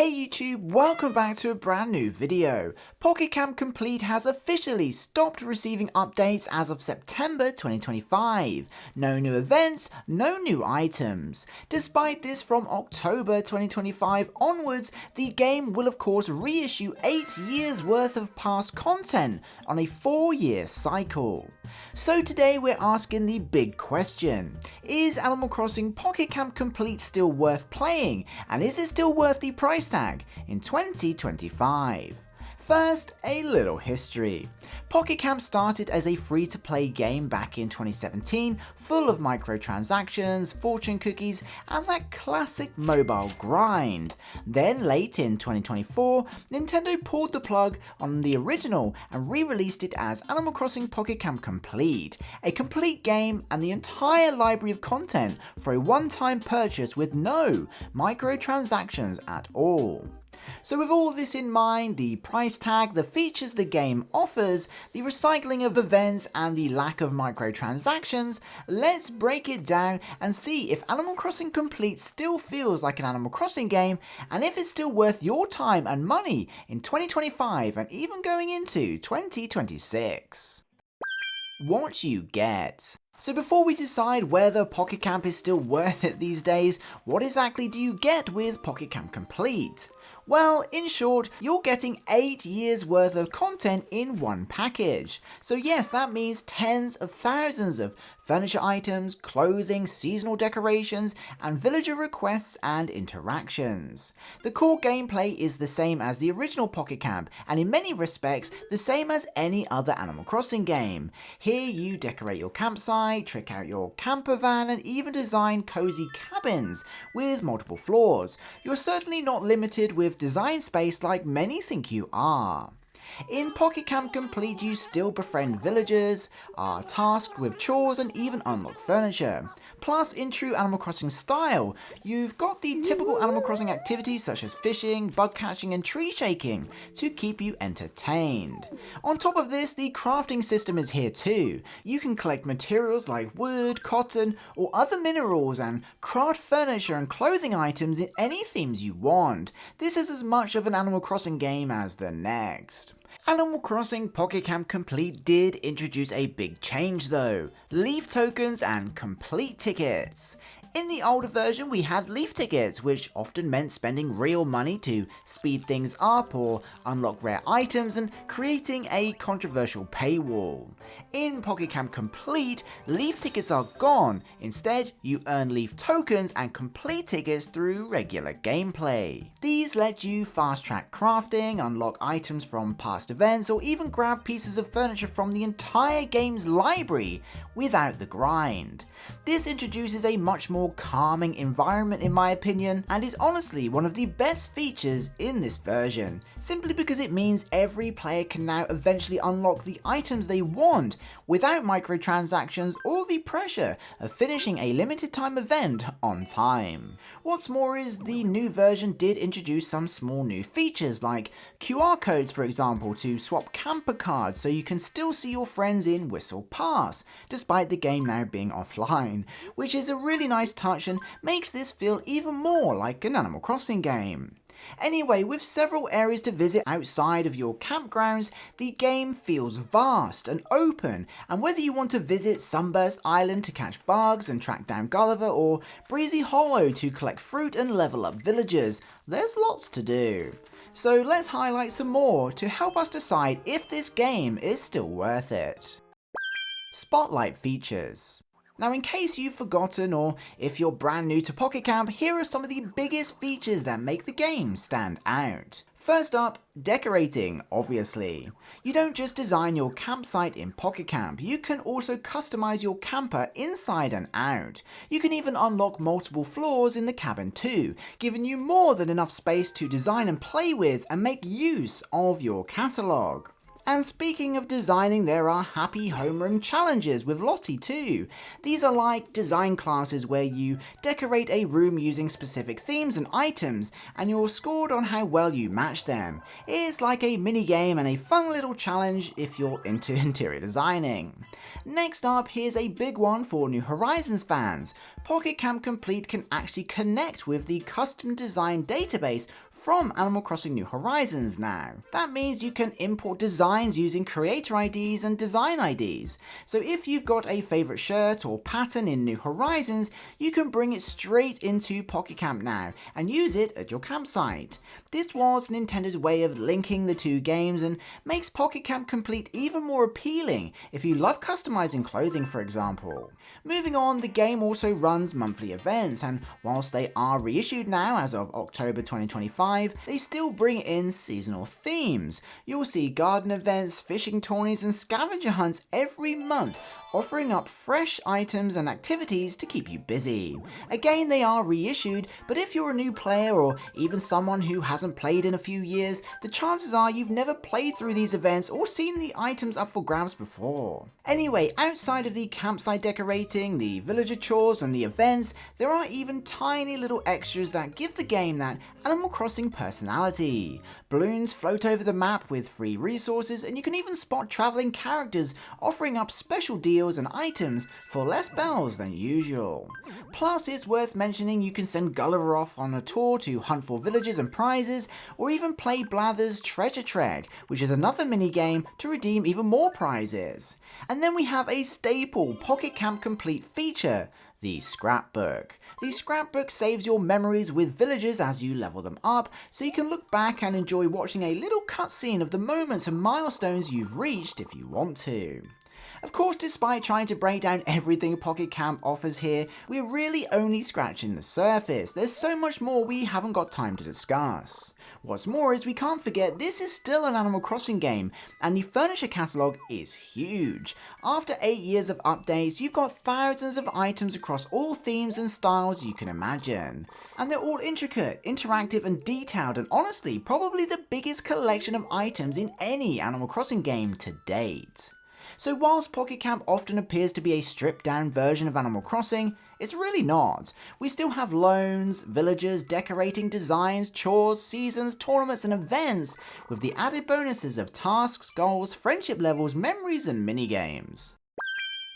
Hey YouTube, welcome back to a brand new video. Pocket Camp Complete has officially stopped receiving updates as of September 2025. No new events, no new items. Despite this, from October 2025 onwards, the game will of course reissue 8 years worth of past content on a 4-year cycle. So today we're asking the big question: is Animal Crossing Pocket Camp Complete still worth playing, and is it still worth the price tag in 2025? First, a little history. Pocket Camp started as a free-to-play game back in 2017, full of microtransactions, fortune cookies, and that classic mobile grind. Then late in 2024, Nintendo pulled the plug on the original and re-released it as Animal Crossing Pocket Camp Complete, a complete game and the entire library of content for a one-time purchase with no microtransactions at all. So with all this in mind, the price tag, the features the game offers, the recycling of events and the lack of microtransactions, let's break it down and see if Animal Crossing Complete still feels like an Animal Crossing game, and if it's still worth your time and money in 2025 and even going into 2026. What you get. So before we decide whether Pocket Camp is still worth it these days, what exactly do you get with Pocket Camp Complete? Well, in short, you're getting 8 years worth of content in one package. So yes, that means tens of thousands of furniture items, clothing, seasonal decorations, and villager requests and interactions. The core gameplay is the same as the original Pocket Camp, and in many respects, the same as any other Animal Crossing game. Here you decorate your campsite, trick out your camper van, and even design cozy cabins with multiple floors. You're certainly not limited with design space like many think you are. In Pocket Camp Complete, you still befriend villagers, are tasked with chores, and even unlock furniture. Plus, in true Animal Crossing style, you've got the typical Animal Crossing activities such as fishing, bug catching, and tree shaking to keep you entertained. On top of this, the crafting system is here too. You can collect materials like wood, cotton, or other minerals and craft furniture and clothing items in any themes you want. This is as much of an Animal Crossing game as the next. Animal Crossing Pocket Camp Complete did introduce a big change though: leaf tokens and complete tickets. In the older version, we had leaf tickets, which often meant spending real money to speed things up or unlock rare items and creating a controversial paywall. In Pocket Camp Complete, leaf tickets are gone. Instead, you earn leaf tokens and complete tickets through regular gameplay. These let you fast track crafting, unlock items from past events, or even grab pieces of furniture from the entire game's library without the grind. This introduces a much more calming environment in my opinion, and is honestly one of the best features in this version, simply because it means every player can now eventually unlock the items they want without microtransactions or the pressure of finishing a limited time event on time. What's more is the new version did introduce some small new features like QR codes, for example, to swap camper cards so you can still see your friends in Whistle Pass, despite the game now being offline, which is a really nice touch and makes this feel even more like an Animal Crossing game. Anyway, with several areas to visit outside of your campgrounds, the game feels vast and open, and whether you want to visit Sunburst Island to catch bugs and track down Gulliver, or Breezy Hollow to collect fruit and level up villagers, there's lots to do. So let's highlight some more to help us decide if this game is still worth it. Spotlight features. Now, in case you've forgotten, or if you're brand new to Pocket Camp, here are some of the biggest features that make the game stand out. First up, decorating, obviously. You don't just design your campsite in Pocket Camp, you can also customize your camper inside and out. You can even unlock multiple floors in the cabin too, giving you more than enough space to design and play with and make use of your catalog. And speaking of designing, there are happy homeroom challenges with Lottie too. These are like design classes where you decorate a room using specific themes and items, and you're scored on how well you match them. It's like a mini game and a fun little challenge if you're into interior designing. Next up, here's a big one for New Horizons fans. Pocket Camp Complete can actually connect with the custom design database from Animal Crossing New Horizons now. That means you can import designs using creator IDs and design IDs. So if you've got a favourite shirt or pattern in New Horizons, you can bring it straight into Pocket Camp now and use it at your campsite. This was Nintendo's way of linking the two games and makes Pocket Camp Complete even more appealing if you love customizing clothing, for example. Moving on, the game also runs monthly events, and whilst they are reissued now as of October 2025, they still bring in seasonal themes. You'll see garden events, fishing tourneys and scavenger hunts every month, offering up fresh items and activities to keep you busy. Again, they are reissued, but if you're a new player or even someone who hasn't played in a few years, the chances are you've never played through these events or seen the items up for grabs before. Anyway, outside of the campsite decorating, the villager chores and the events, there are even tiny little extras that give the game that Animal Crossing personality. Balloons float over the map with free resources, and you can even spot travelling characters offering up special deals and items for less bells than usual. Plus, it's worth mentioning you can send Gulliver off on a tour to hunt for villages and prizes, or even play Blather's Treasure Trek, which is another minigame to redeem even more prizes. And then we have a staple Pocket Camp Complete feature, the scrapbook. The scrapbook saves your memories with villagers as you level them up, so you can look back and enjoy watching a little cutscene of the moments and milestones you've reached if you want to. Of course, despite trying to break down everything Pocket Camp offers here, we're really only scratching the surface. There's so much more we haven't got time to discuss. What's more is we can't forget this is still an Animal Crossing game, and the furniture catalogue is huge. After 8 years of updates, you've got thousands of items across all themes and styles you can imagine. And they're all intricate, interactive and detailed, and honestly, probably the biggest collection of items in any Animal Crossing game to date. So whilst Pocket Camp often appears to be a stripped down version of Animal Crossing, it's really not. We still have loans, villagers, decorating, designs, chores, seasons, tournaments and events, with the added bonuses of tasks, goals, friendship levels, memories and minigames.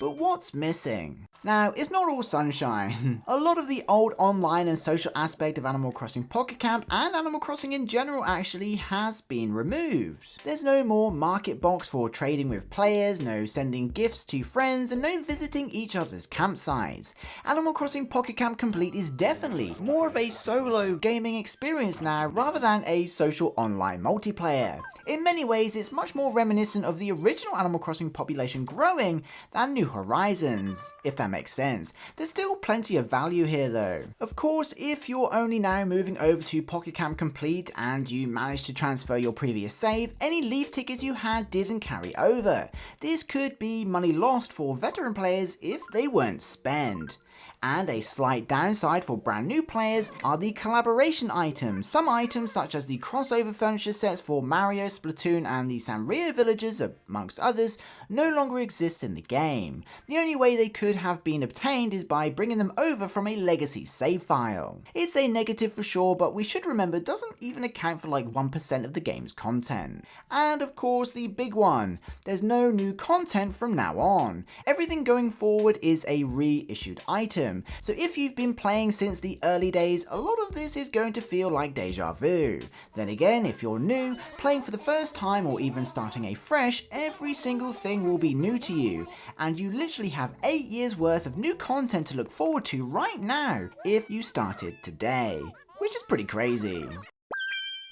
But what's missing? Now, it's not all sunshine. A lot of the old online and social aspect of Animal Crossing Pocket Camp and Animal Crossing in general actually has been removed. There's no more market box for trading with players, no sending gifts to friends, and no visiting each other's campsites. Animal Crossing Pocket Camp Complete is definitely more of a solo gaming experience now rather than a social online multiplayer. In many ways, it's much more reminiscent of the original Animal Crossing population growing than New Horizons, if that makes sense. There's still plenty of value here though. Of course, if you're only now moving over to Pocket Camp Complete and you managed to transfer your previous save, any leave tickets you had didn't carry over. This could be money lost for veteran players if they weren't spent. And a slight downside for brand new players are the collaboration items. Some items such as the crossover furniture sets for Mario, Splatoon and the Sanrio villagers, amongst others, no longer exist in the game. The only way they could have been obtained is by bringing them over from a legacy save file. It's a negative for sure, but we should remember it doesn't even account for like 1% of the game's content. And of course the big one, there's no new content from now on. Everything going forward is a reissued item. So if you've been playing since the early days, a lot of this is going to feel like deja vu. Then again, if you're new, playing for the first time or even starting afresh, every single thing will be new to you, and you literally have 8 years worth of new content to look forward to right now if you started today, which is pretty crazy.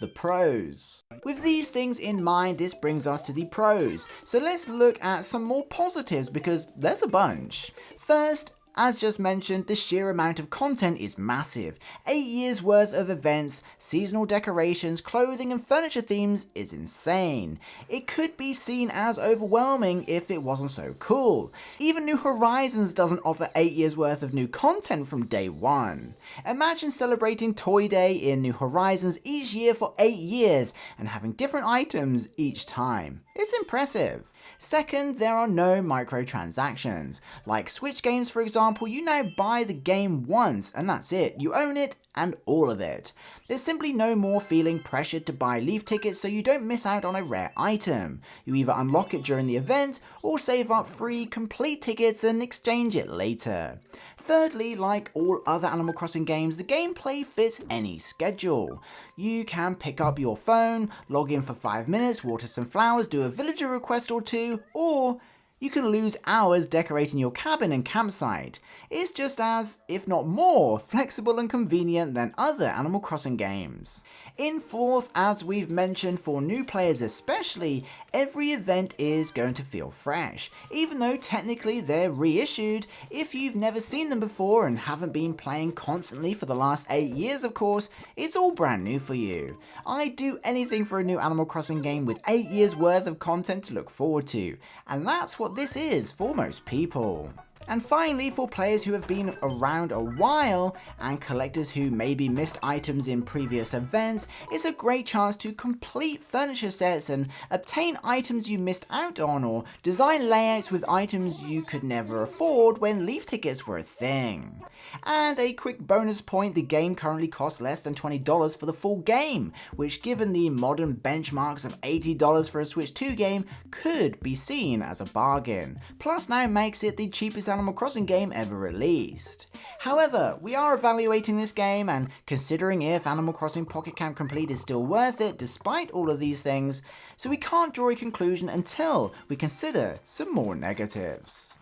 The pros. With these things in mind, this brings us to the pros. So let's look at some more positives because there's a bunch. First, as just mentioned, the sheer amount of content is massive. 8 years worth of events, seasonal decorations, clothing and furniture themes is insane. It could be seen as overwhelming if it wasn't so cool. Even New Horizons doesn't offer 8 years worth of new content from day one. Imagine celebrating Toy Day in New Horizons each year for 8 years and having different items each time. It's impressive. Second, there are no microtransactions. Like Switch games for example, you now buy the game once and that's it. You own it and all of it. There's simply no more feeling pressured to buy leave tickets so you don't miss out on a rare item. You either unlock it during the event or save up free complete tickets and exchange it later. Thirdly, like all other Animal Crossing games, the gameplay fits any schedule. You can pick up your phone, log in for 5 minutes, water some flowers, do a villager request or two, or you can lose hours decorating your cabin and campsite. It's just as, if not more, flexible and convenient than other Animal Crossing games. In fourth, as we've mentioned, for new players especially, every event is going to feel fresh. Even though technically they're reissued, if you've never seen them before and haven't been playing constantly for the last 8 years of course, it's all brand new for you. I'd do anything for a new Animal Crossing game with 8 years worth of content to look forward to, and that's what this is for most people. And finally, for players who have been around a while and collectors who maybe missed items in previous events, it's a great chance to complete furniture sets and obtain items you missed out on, or design layouts with items you could never afford when leaf tickets were a thing. And a quick bonus point, the game currently costs less than $20 for the full game, which given the modern benchmarks of $80 for a Switch 2 game could be seen as a bargain. Plus now makes it the cheapest Animal Crossing game ever released. However, we are evaluating this game and considering if Animal Crossing Pocket Camp Complete is still worth it despite all of these things, so we can't draw a conclusion until we consider some more negatives.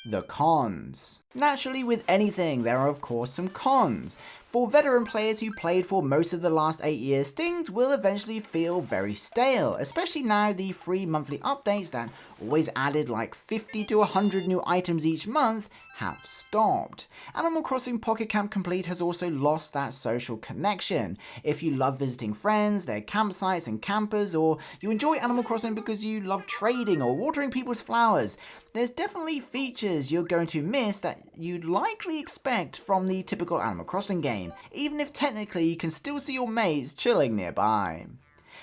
The cons. Naturally, with anything, there are of course some cons. For veteran players who played for most of the last 8 years, things will eventually feel very stale, especially now the free monthly updates that always added like 50 to 100 new items each month have stopped. Animal Crossing Pocket Camp Complete has also lost that social connection. If you love visiting friends, their campsites and campers, or you enjoy Animal Crossing because you love trading or watering people's flowers, there's definitely features you're going to miss that you'd likely expect from the typical Animal Crossing game, even if technically you can still see your mates chilling nearby.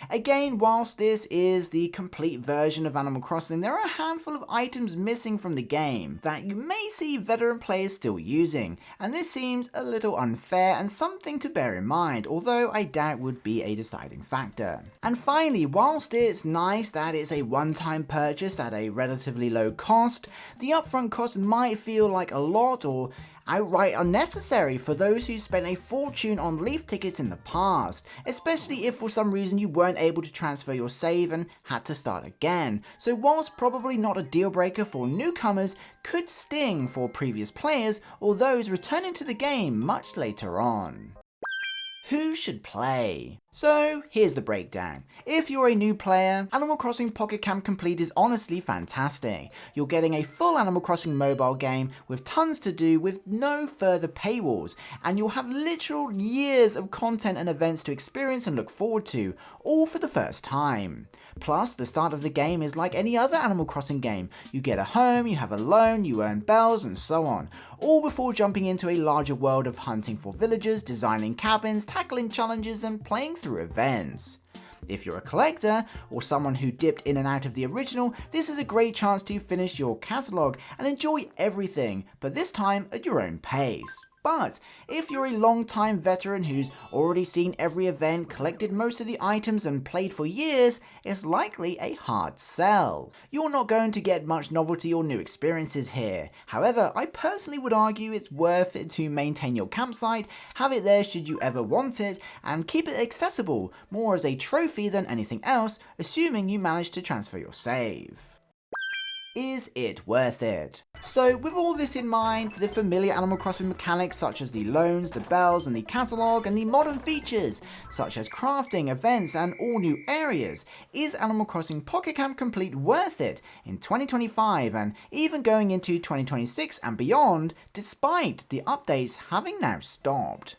Again, whilst this is the complete version of Animal Crossing, there are a handful of items missing from the game that you may see veteran players still using, and this seems a little unfair and something to bear in mind, although I doubt would be a deciding factor. And finally, whilst it's nice that it's a one-time purchase at a relatively low cost, the upfront cost might feel like a lot or outright unnecessary for those who spent a fortune on leaf tickets in the past, especially if for some reason you weren't able to transfer your save and had to start again. So whilst probably not a deal breaker for newcomers, could sting for previous players or those returning to the game much later on. Who should play? So here's the breakdown. If you're a new player, Animal Crossing Pocket Camp Complete is honestly fantastic. You're getting a full Animal Crossing mobile game with tons to do with no further paywalls, and you'll have literal years of content and events to experience and look forward to, all for the first time. Plus, the start of the game is like any other Animal Crossing game. You get a home, you have a loan, you earn bells, and so on. All before jumping into a larger world of hunting for villagers, designing cabins, tackling challenges, and playing through events. If you're a collector, or someone who dipped in and out of the original, this is a great chance to finish your catalogue and enjoy everything, but this time at your own pace. But if you're a long-time veteran who's already seen every event, collected most of the items and played for years, it's likely a hard sell. You're not going to get much novelty or new experiences here. However, I personally would argue it's worth it to maintain your campsite, have it there should you ever want it, and keep it accessible, more as a trophy than anything else, assuming you manage to transfer your save. Is it worth it? So with all this in mind, the familiar Animal Crossing mechanics such as the loans, the bells and the catalogue, and the modern features such as crafting, events and all new areas, is Animal Crossing Pocket Camp Complete worth it in 2025 and even going into 2026 and beyond, despite the updates having now stopped?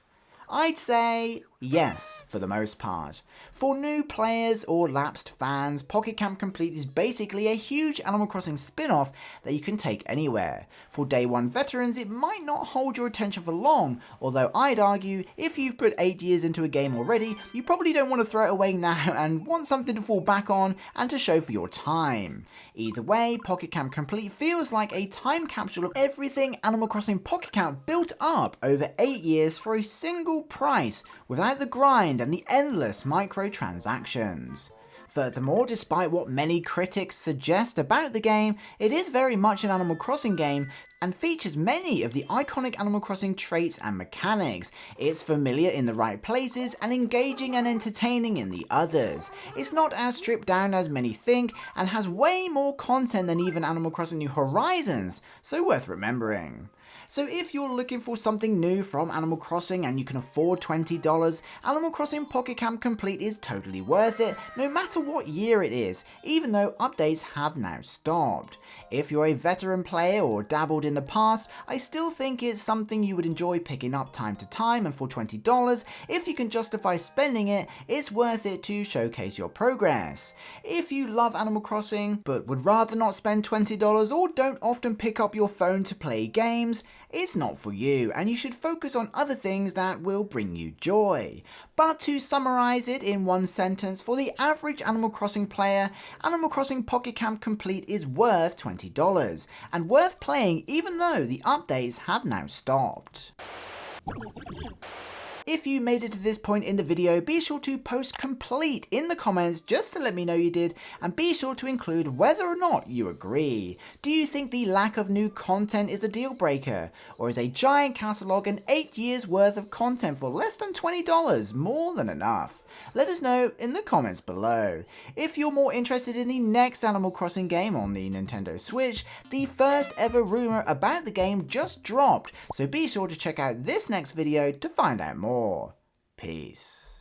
I'd say yes, for the most part. For new players or lapsed fans, Pocket Camp Complete is basically a huge Animal Crossing spin-off that you can take anywhere. For day one veterans, it might not hold your attention for long, although I'd argue if you've put 8 years into a game already, you probably don't want to throw it away now and want something to fall back on and to show for your time. Either way, Pocket Camp Complete feels like a time capsule of everything Animal Crossing Pocket Camp built up over 8 years for a single price, without the grind and the endless microtransactions. Furthermore, despite what many critics suggest about the game, it is very much an Animal Crossing game and features many of the iconic Animal Crossing traits and mechanics. It's familiar in the right places and engaging and entertaining in the others. It's not as stripped down as many think and has way more content than even Animal Crossing New Horizons, so worth remembering. So if you're looking for something new from Animal Crossing and you can afford $20, Animal Crossing Pocket Camp Complete is totally worth it, no matter what year it is, even though updates have now stopped. If you're a veteran player or dabbled in the past, I still think it's something you would enjoy picking up time to time, and for $20, if you can justify spending it, it's worth it to showcase your progress. If you love Animal Crossing, but would rather not spend $20 or don't often pick up your phone to play games, it's not for you, and you should focus on other things that will bring you joy. But to summarize it in one sentence, for the average Animal Crossing player, Animal Crossing Pocket Camp Complete is worth $20, and worth playing even though the updates have now stopped. If you made it to this point in the video, be sure to post complete in the comments just to let me know you did, and be sure to include whether or not you agree. Do you think the lack of new content is a deal breaker? Or is a giant catalogue and 8 years worth of content for less than $20 more than enough? Let us know in the comments below. If you're more interested in the next Animal Crossing game on the Nintendo Switch, the first ever rumour about the game just dropped, so be sure to check out this next video to find out more. Peace.